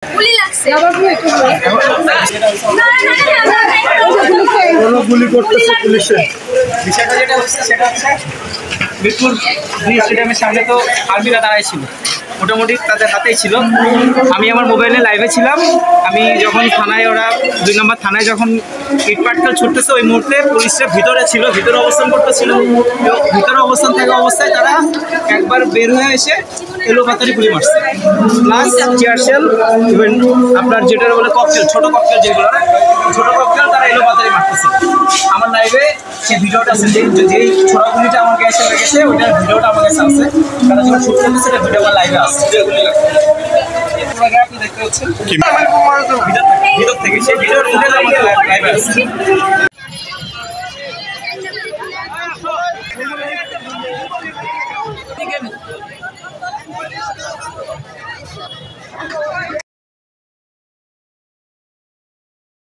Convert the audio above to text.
গুলি লাগছে গুলি করতেছে পুলিশে। বিষয়টা যেটা হচ্ছে সেটা হচ্ছে মিরপুর স্টেডিয়ামের সামনে তো আর্মিরা দাঁড়াই ছিল, মোটামুটি তাদের হাতেই ছিল। আমি আমার মোবাইলে লাইভে ছিলাম। আমি যখন থানায় ওরা 2 নম্বর থানায় যখন ইটপাটকেল ছুটতেছে ওই মুহূর্তে পুলিশরা ভিতরে ছিল, ভিতরে অবস্থান করতেছিল। ভিতরে অবস্থান থাকা অবস্থায় তারা একবার বের হয়ে এসে এলোপাতারি গুলি মারছে, প্লাস চেয়ারশেল, ইভেন আপনার যেটা বলে ককটেল, ছোটো ককটেল যেগুলো, ছোটো ককটেল তারা এলোপাতারি মারতেছে। আমার লাইভে সেই ভিডিওটা আছে, যেই ছোটো গুলিটা আমার কাছে লেগেছে ওইটার ভিডিওটা আমার কাছে আছে। তারা যখন শুট করতেছে সেটা ভিডিও আমার লাইভে আছে। আপনি দেখতে পাচ্ছেন ভিতর থেকে সেই ভিডিওর ফুটেজ আমাদের লাইভে আছে।